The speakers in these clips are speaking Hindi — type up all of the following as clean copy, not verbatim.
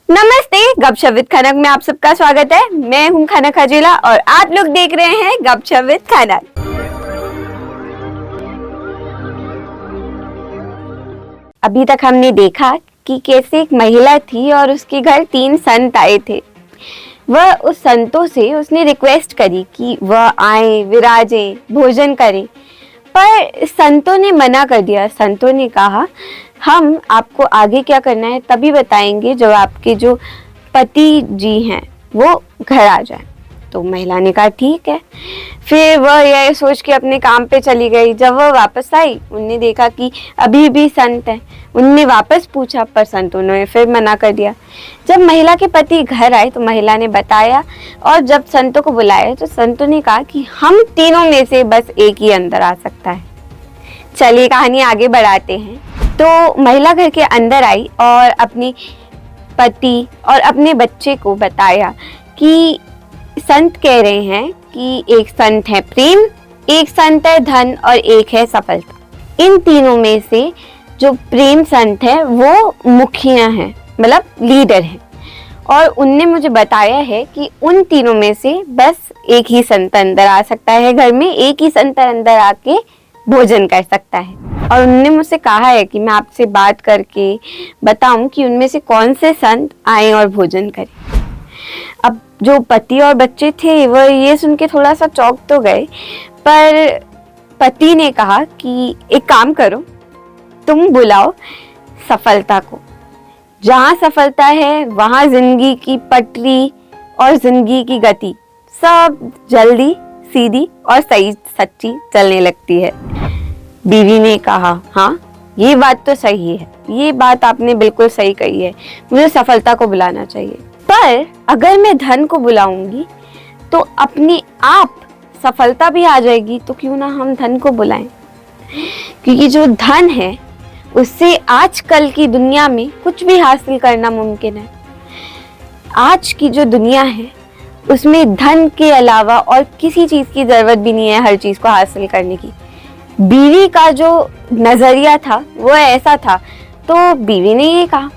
नमस्ते, गपशप विद खनक में आप सबका स्वागत है। मैं हूं खनक हजेला और आप लोग देख रहे हैं गपशप विद खनक। अभी तक हमने देखा कि कैसे एक महिला थी और उसके घर 3 संत आए थे। वह उस संतों से उसने रिक्वेस्ट करी कि वह आए, विराजे, भोजन करें, पर संतों ने मना कर दिया। संतों ने कहा हम आपको आगे क्या करना है तभी बताएंगे जब आपके जो पति जी हैं वो घर आ जाए। तो महिला ने कहा ठीक है। फिर वह यह सोच के अपने काम पे चली गई। जब वह वापस आई उनने देखा कि अभी भी संत हैं। उनने वापस पूछा पर संतों ने फिर मना कर दिया। जब महिला के पति घर आए तो महिला ने बताया और जब संतों को बुलाया तो संतों ने कहा कि हम तीनों में से बस एक ही अंदर आ सकता है। चलिए कहानी आगे बढ़ाते हैं। तो महिला घर के अंदर आई और अपने पति और अपने बच्चे को बताया कि संत कह रहे हैं कि एक संत है प्रेम, एक संत है धन और एक है सफलता। इन तीनों में से जो प्रेम संत है वो मुखिया है, मतलब लीडर है, और उनने मुझे बताया है कि उन तीनों में से बस एक ही संत अंदर आ सकता है घर में, एक ही संत अंदर आके भोजन कर सकता है। और उन्होंने मुझसे कहा है कि मैं आपसे बात करके बताऊं कि उनमें से कौन से संत आए और भोजन करें। अब जो पति और बच्चे थे वह ये सुन के थोड़ा सा चौंक तो गए, पर पति ने कहा कि एक काम करो, तुम बुलाओ सफलता को। जहाँ सफलता है वहाँ जिंदगी की पटरी और जिंदगी की गति सब जल्दी, सीधी और सही सच्ची चलने लगती है। बीवी ने कहा हाँ ये बात तो सही है, ये बात आपने बिल्कुल सही कही है, मुझे सफलता को बुलाना चाहिए। पर अगर मैं धन को बुलाऊंगी तो अपने आप सफलता भी आ जाएगी, तो क्यों ना हम धन को बुलाएं, क्योंकि जो धन है उससे आजकल की दुनिया में कुछ भी हासिल करना मुमकिन है। आज की जो दुनिया है उसमें धन के अलावा और किसी चीज की जरूरत भी नहीं है हर चीज को हासिल करने की। बीवी का जो नजरिया था वो ऐसा था, तो बीवी ने ये कहा।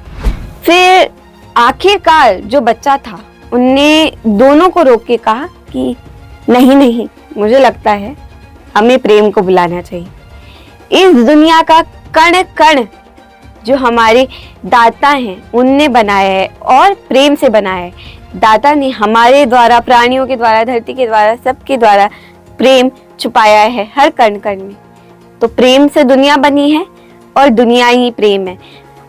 फिर आखिरकार जो बच्चा था उनने दोनों को रोक के कहा कि नहीं नहीं, मुझे लगता है हमें प्रेम को बुलाना चाहिए। इस दुनिया का कण कण जो हमारे दाता हैं उनने बनाया है और प्रेम से बनाया है। दाता ने हमारे द्वारा, प्राणियों के द्वारा, धरती के द्वारा, सबके द्वारा प्रेम छुपाया है हर कण कण में। तो प्रेम से दुनिया बनी है और दुनिया ही प्रेम है,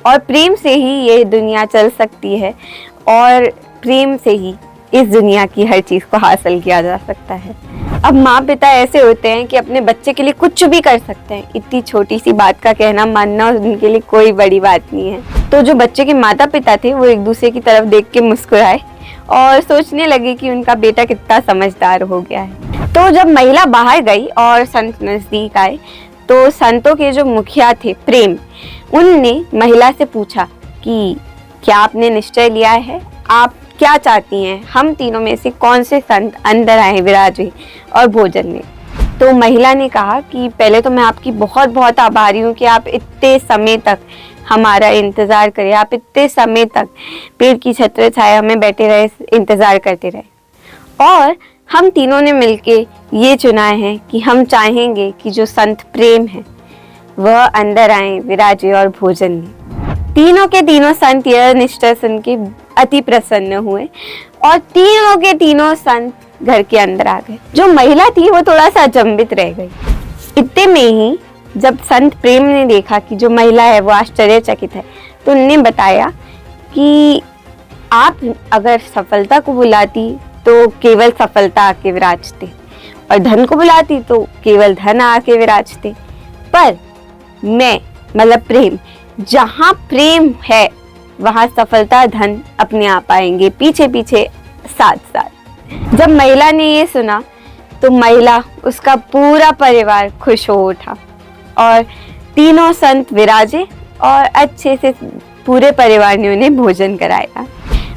और प्रेम से ही ये दुनिया चल सकती है, और प्रेम से ही इस दुनिया की हर चीज को हासिल किया जा सकता है। अब माँ पिता ऐसे होते हैं कि अपने बच्चे के लिए कुछ भी कर सकते हैं। इतनी छोटी सी बात का कहना मानना उनके लिए कोई बड़ी बात नहीं है। तो जो बच्चे के माता पिता थे वो एक दूसरे की तरफ देख के मुस्कुराए और सोचने लगे कि उनका बेटा कितना समझदार हो गया है। तो जब महिला बाहर गई और संत नजदीक आए तो संतों के जो मुखिया थे प्रेम, उनने महिला से पूछा कि क्या आपने निश्चय लिया है, आप क्या चाहती हैं, हम तीनों में से कौन से संत अंदर आए विराजे और भोजन में। तो महिला ने कहा कि पहले तो मैं आपकी बहुत बहुत आभारी हूँ कि आप इतने समय तक हमारा इंतजार करें, आप इतने समय तक पेड़ की छत्र छाया में बैठे रहे, इंतजार करते रहे। और हम तीनों ने मिलके ये चुना है कि हम चाहेंगे कि जो संत प्रेम है वह अंदर आए, विराजे और भोजन में। तीनों के तीनों संत यह निश्चय सुन के अति प्रसन्न हुए और तीनों के तीनों संत घर के अंदर आ गए। जो महिला थी वो थोड़ा सा अचंभित रह गई। इतने में ही जब संत प्रेम ने देखा कि जो महिला है वो आश्चर्यचकित है, तो उन्होंने बताया कि आप अगर सफलता को बुलाती तो केवल सफलता आके विराजते, और धन को बुलाती तो केवल धन आके विराजते। पर मैं, मतलब प्रेम, जहाँ प्रेम है वहाँ सफलता धन अपने आप आएंगे पीछे पीछे साथ साथ। जब महिला ने ये सुना तो महिला, उसका पूरा परिवार खुश हो उठा और तीनों संत विराजे और अच्छे से पूरे परिवार ने उन्हें भोजन कराया।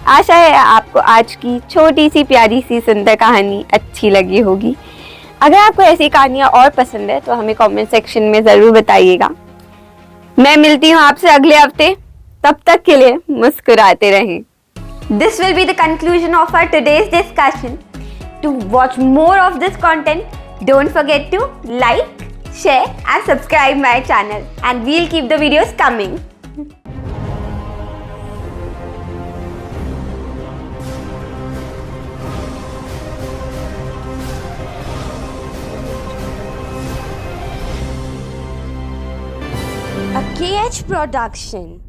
आशा है आपको आज की छोटी सी प्यारी सी सुंदर कहानी अच्छी लगी होगी। अगर आपको ऐसी कहानियाँ और पसंद है तो हमें कमेंट सेक्शन में ज़रूर बताइएगा। मैं मिलती हूँ आपसे अगले हफ्ते, तब तक के लिए मुस्कुराते रहें। this will be the conclusion of our today's discussion. To watch more of this content, don't forget to like, share and subscribe my channel, and we'll keep the videos coming. A KH production.